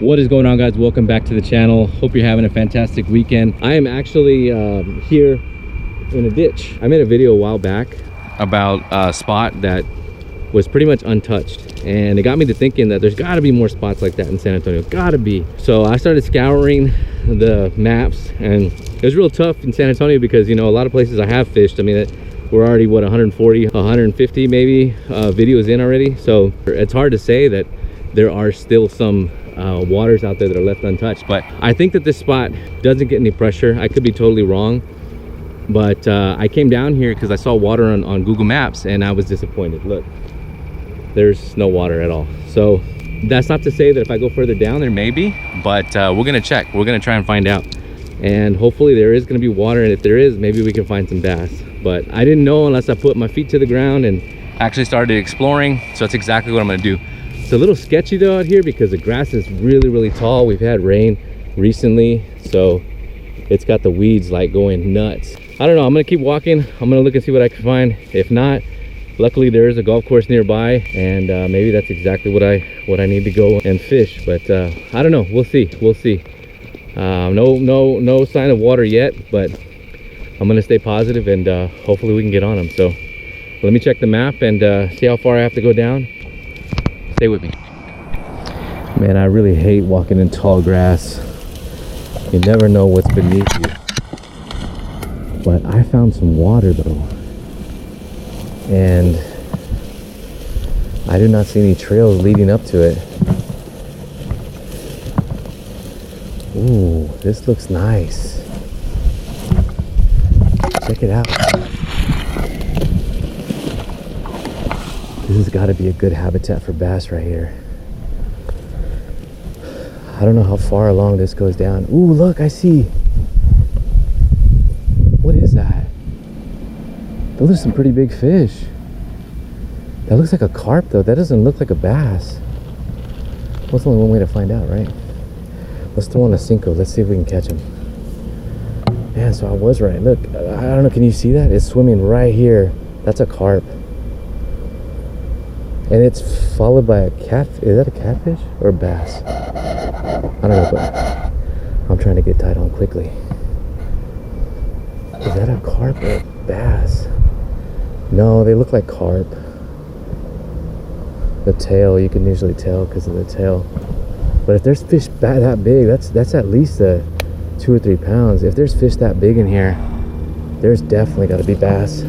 What is going on, guys? Welcome back to the channel. Hope you're having a fantastic weekend. I am actually here in a ditch. I made a video a while back about a spot that was pretty much untouched, and it got me to thinking that there's got to be more spots like that in San Antonio. Gotta be. So I started scouring the maps, and it was real tough in San Antonio because, you know, a lot of places I have fished, I mean, we're already what, 140 150 maybe videos in already, so it's hard to say that there are still some waters out there that are left untouched. But I think that this spot doesn't get any pressure. I could be totally wrong, but I came down here because I saw water on Google Maps, and I was disappointed. Look, there's no water at all. So that's not to say that if I go further down there maybe, but we're gonna check. We're gonna try and find out, and hopefully there is gonna be water, and if there is, maybe we can find some bass. But I didn't know unless I put my feet to the ground and actually started exploring. So that's exactly what I'm gonna do. It's a little sketchy though out here because the grass is really tall. We've had rain recently, so it's got the weeds like going nuts. I don't know, I'm gonna keep walking. I'm gonna look and see what I can find. If not, luckily there is a golf course nearby, and maybe that's exactly what I need to go and fish. But I don't know, we'll see. No sign of water yet, but I'm gonna stay positive, and hopefully we can get on them. So let me check the map and see how far I have to go down. Stay with me. Man, I really hate walking in tall grass. You never know what's beneath you. But I found some water though, and I do not see any trails leading up to it. Ooh, this looks nice. Check it out. This has got to be a good habitat for bass right here. I don't know how far along this goes down. Ooh, look, I see. What is that? Those are some pretty big fish. That looks like a carp though. That doesn't look like a bass. Well, it's only one way to find out, right? Let's throw on a Cinco. Let's see if we can catch him. Man, so I was right. Look, I don't know, can you see that? It's swimming right here. That's a carp. And it's followed by a cat. Is that a catfish or a bass? I don't know, but I'm trying to get tied on quickly. Is that a carp or a bass? No, they look like carp. The tail, you can usually tell because of the tail. But if there's fish that big, that's at least 2 or 3 pounds. If there's fish that big in here, there's definitely got to be bass.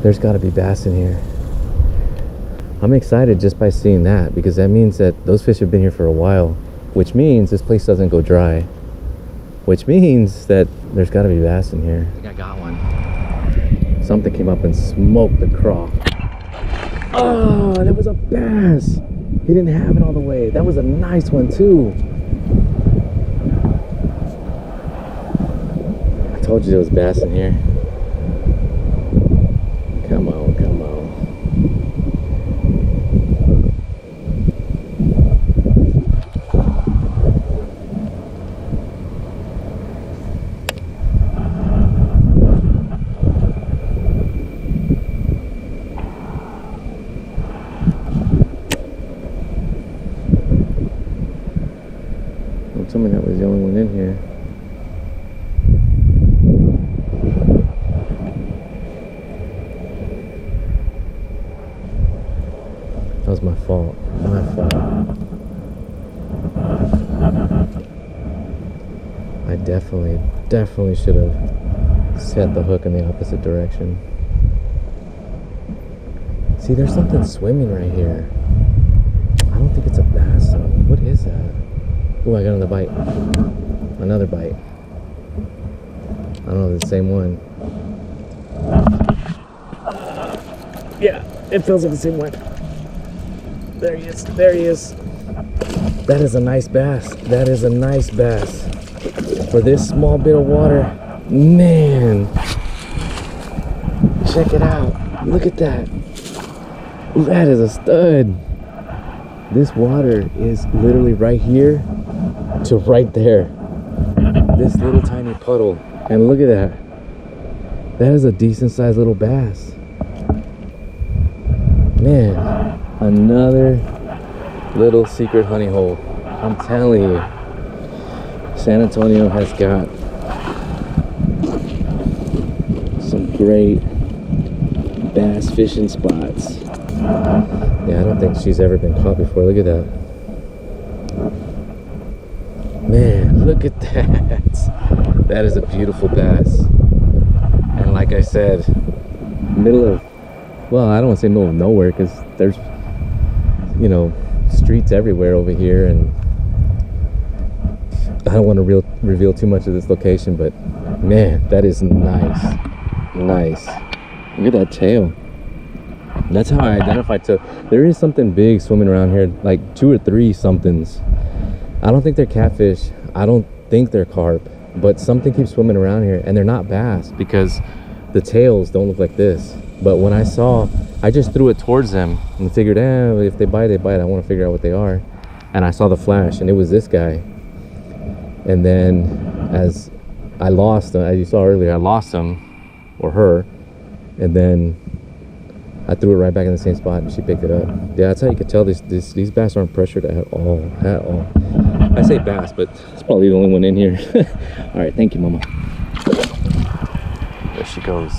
There's got to be bass in here. I'm excited just by seeing that, because that means that those fish have been here for a while, which means this place doesn't go dry, which means that there's got to be bass in here. I think I got one. Something came up and smoked the craw. Oh, that was a bass. He didn't have it all the way. That was a nice one too. I told you there was bass in here. Come on, come on. Don't tell me that was the only one in here. That was my fault. My fault. I definitely should have set the hook in the opposite direction. See, there's something swimming right here. I don't think it's a bass though. What is that? Oh, I got another bite. Another bite. I don't know if it's the same one. Yeah, it feels like the same one. There he is. There he is. That is a nice bass. That is a nice bass. For this small bit of water, man. Check it out. Look at that. That is a stud. This water is literally right here to right there. This little tiny puddle. And look at that. That is a decent sized little bass. Man, another little secret honey hole. I'm telling you, San Antonio has got some great bass fishing spots. Yeah, I don't think she's ever been caught before. Look at that. Man, look at that. That is a beautiful bass. And like I said, middle of, well, I don't want to say middle of nowhere, because there's, you know, streets everywhere over here, and I don't want to reveal too much of this location, but man, that is nice. Nice. Look at that tail. That's how I identified. There is something big swimming around here, like 2 or 3 somethings. I don't think they're catfish. I don't think they're carp, but something keeps swimming around here, and they're not bass because the tails don't look like this. But when I saw, I just threw it towards them and figured, if they bite, they bite. I want to figure out what they are. And I saw the flash, and it was this guy. And then as I lost him, as you saw earlier, I lost him, or her, and then I threw it right back in the same spot, and she picked it up. Yeah, that's how you could tell these bass aren't pressured at all. I say bass, but it's probably the only one in here. All right, thank you, Mama. There she goes.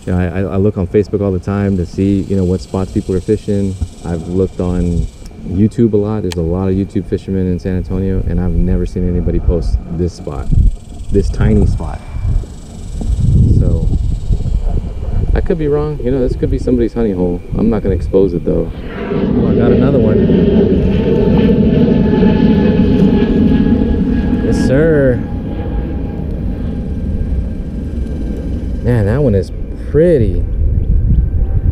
Yeah, I look on Facebook all the time to see, you know, what spots people are fishing. I've looked on YouTube a lot. There's a lot of YouTube fishermen in San Antonio, and I've never seen anybody post this spot, this tiny spot. So I could be wrong. You know, this could be somebody's honey hole. I'm not going to expose it though. Oh, I got another one. Yes, sir. Man, that one is pretty.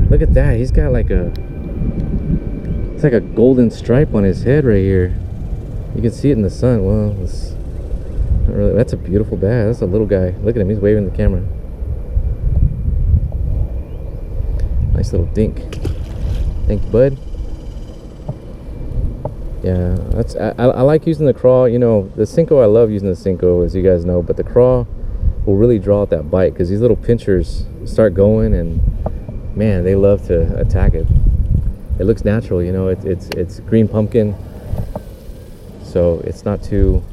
Look at that. He's got like it's like a golden stripe on his head right here. You can see it in the sun. Well, it's not really. That's a beautiful bass. That's a little guy. Look at him. He's waving the camera. Nice little dink. Thank you, bud. Yeah, that's. I like using the craw. You know, the Cinco. I love using the Cinco, as you guys know. But the craw will really draw out that bite, because these little pinchers start going, and man, they love to attack it. It looks natural, you know. It's green pumpkin, so it's not too,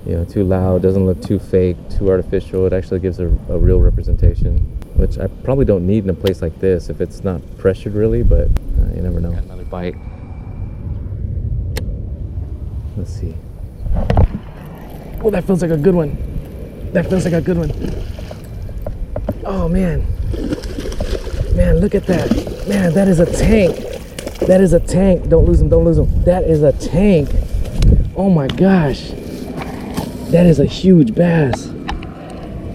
you know, too loud. Doesn't look too fake, too artificial. It actually gives a real representation, which I probably don't need in a place like this if it's not pressured really, but you never know. Got another bite. Let's see. Oh, that feels like a good one. That feels like a good one. Oh man. Man, look at that. Man, that is a tank. That is a tank. Don't lose him, don't lose him. That is a tank. Oh my gosh. That is a huge bass.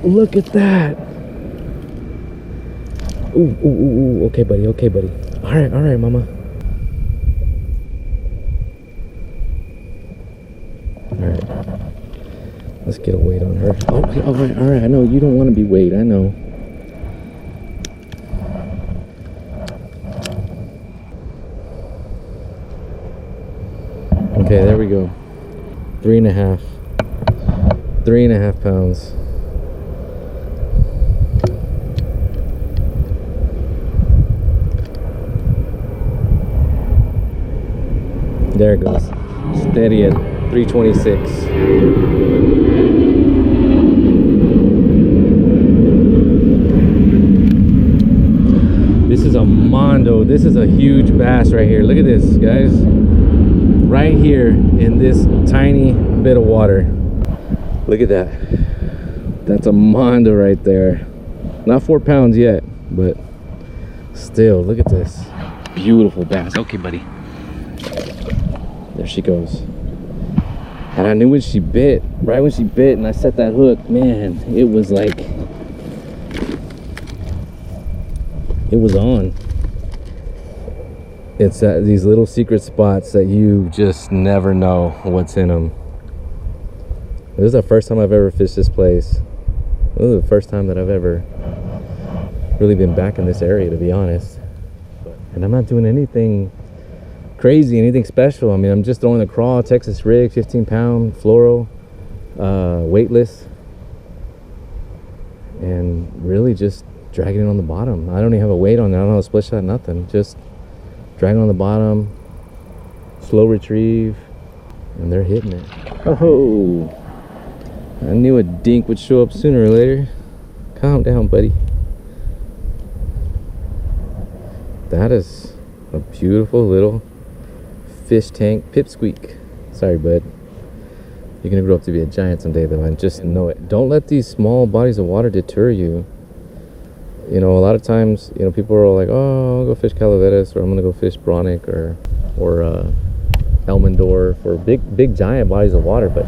Look at that. Ooh, ooh, ooh, ooh. Okay, buddy, okay, buddy. All right, Mama. All right. Let's get a weight on her. Okay, all right. I know you don't want to be weighed. I know. Okay, there we go. 3.5. 3.5 pounds. There it goes. Steady at 326. This is a mondo. This is a huge bass right here. Look at this, guys. Right here in this tiny bit of water. Look at that. That's a mondo right there. Not 4 pounds yet, but still, look at this. Beautiful bass. Okay, buddy. There she goes. And I knew when she bit, right when she bit and I set that hook, man, it was like, it was on. It's these little secret spots that you just never know what's in them. This is the first time I've ever fished this place. This is the first time that I've ever really been back in this area, to be honest. And I'm not doing anything crazy, anything special. I mean, I'm just throwing a crawl, Texas rig, 15-pound fluoro, weightless, and really just dragging it on the bottom. I don't even have a weight on it. I don't know how to split shot, nothing. Just dragging on the bottom, slow retrieve, and they're hitting it. Oh, I knew a dink would show up sooner or later. Calm down, buddy. That is a beautiful little fish tank pipsqueak. Sorry, bud. You're gonna grow up to be a giant someday, though, and just know it. Don't let these small bodies of water deter you. You know, a lot of times, you know, people are all like, oh, I'll go fish Calaveras, or I'm gonna go fish Bronick, or Elmendorf, or big giant bodies of water. But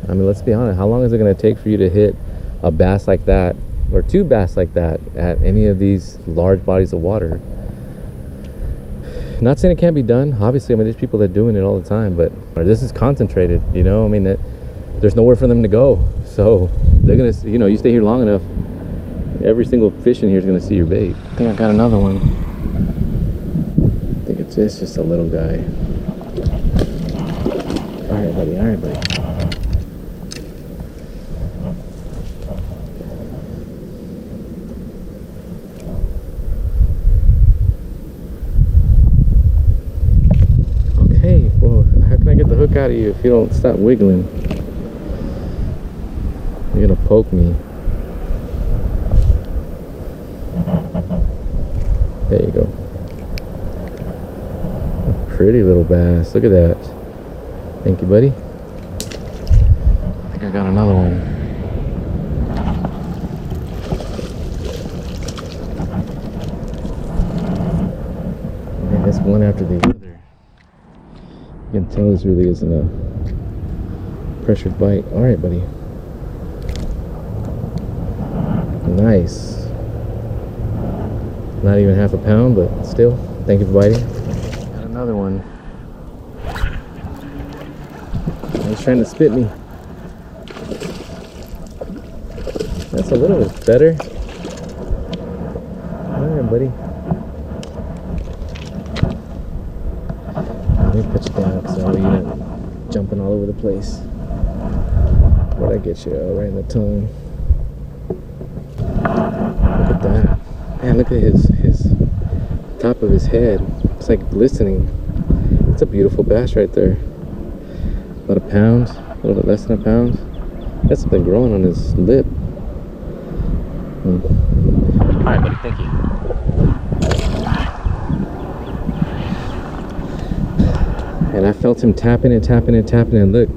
I mean, let's be honest, how long is it gonna take for you to hit a bass like that, or two bass like that, at any of these large bodies of water? Not saying it can't be done. Obviously, I mean, there's people that are doing it all the time, but this is concentrated, you know? I mean, there's nowhere for them to go. So they're gonna, you know, you stay here long enough, every single fish in here is gonna see your bait. I think I got another one. I think it's just a little guy. All right, buddy, all right, buddy. Hook out of you if you don't stop wiggling. You're gonna poke me. There you go. A pretty little bass. Look at that. Thank you, buddy. I think I got another one. Man, that's one after the other. You can tell this really isn't a pressured bite. All right, buddy. Nice. Not even half a pound, but still, thank you for biting. Got another one. He's trying to spit me. That's a little bit better. All right, buddy. Let me put you down so you're not jumping all over the place. Where'd I get you? Oh, right in the tongue. Look at that. Man, look at his top of his head. It's like glistening. It's a beautiful bass right there. About a pound, a little bit less than a pound. That's something growing on his lip. All right, buddy, thank you. And I felt him tapping and tapping and tapping, and look,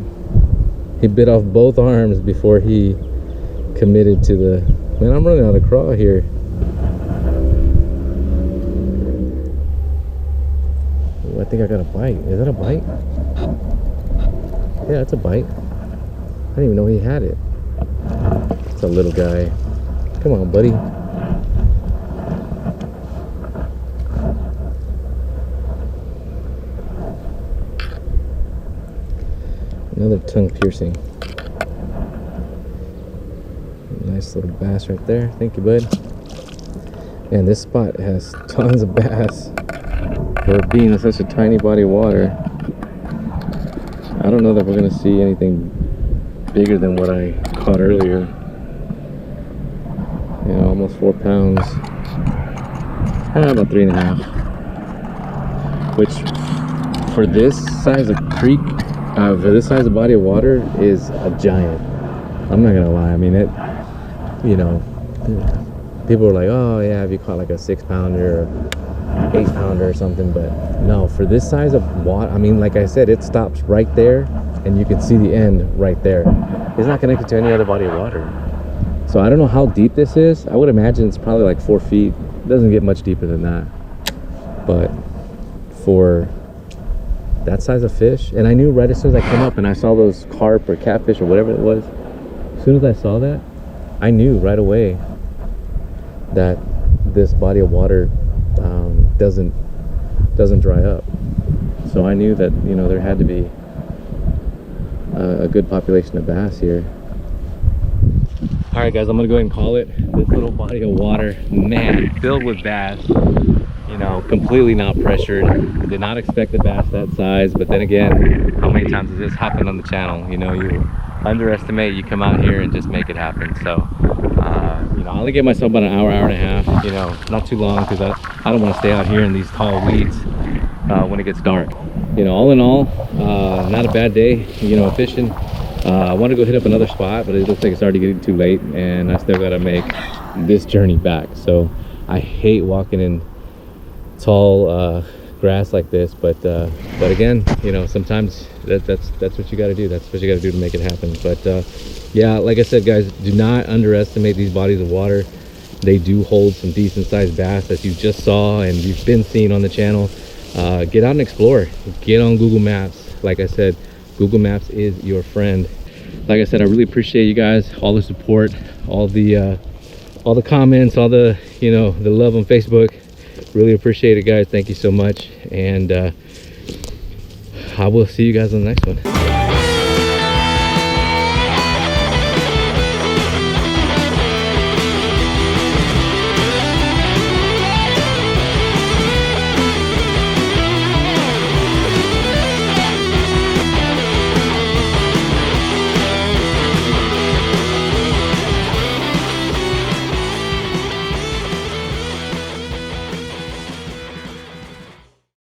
he bit off both arms before he committed to the, man, I'm running out of craw here. Ooh, I think I got a bite. Is that a bite? Yeah, it's a bite. I didn't even know he had it. It's a little guy. Come on, buddy. Another tongue piercing. Nice little bass right there. Thank you, bud. Man, this spot has tons of bass for being such a tiny body of water. I don't know that we're gonna see anything bigger than what I caught earlier. You know, almost 4 pounds. About 3.5. Which, for this size of creek, for this size of body of water, is a giant. I'm not gonna lie. I mean, it, you know, people are like, oh yeah, if you caught like a 6-pounder or 8-pounder or something, but no, for this size of water, I mean, like I said, it stops right there and you can see the end right there. It's not connected to any other body of water. So I don't know how deep this is. I would imagine it's probably like 4 feet. It doesn't get much deeper than that. But for that size of fish. And I knew right as soon as I came up and I saw those carp or catfish or whatever it was, as soon as I saw that, I knew right away that this body of water doesn't dry up. So I knew that, you know, there had to be a good population of bass here. All right, guys, I'm gonna go ahead and call it. This little body of water, man, filled with bass, you know, completely not pressured. Did not expect the bass that size, but then again, how many times has this happened on the channel? You know, you underestimate, you come out here and just make it happen. So you know, I only give myself about an hour and a half, you know, not too long, because I don't want to stay out here in these tall weeds when it gets dark. You know, all in all, not a bad day, you know, fishing. I want to go hit up another spot, but it looks like it's already getting too late, and I still got to make this journey back. So I hate walking in tall grass like this, but again, you know, sometimes that's what you got to do. That's what you got to do to make it happen. But yeah, like I said, guys, do not underestimate these bodies of water. They do hold some decent sized bass, as you just saw and you've been seeing on the channel. Get out and explore. Get on Google Maps. Like I said, Google Maps is your friend. Like I said, I really appreciate you guys, all the support, all the comments, all the, you know, the love on Facebook. Really appreciate it, guys. Thank you so much, and I will see you guys on the next one.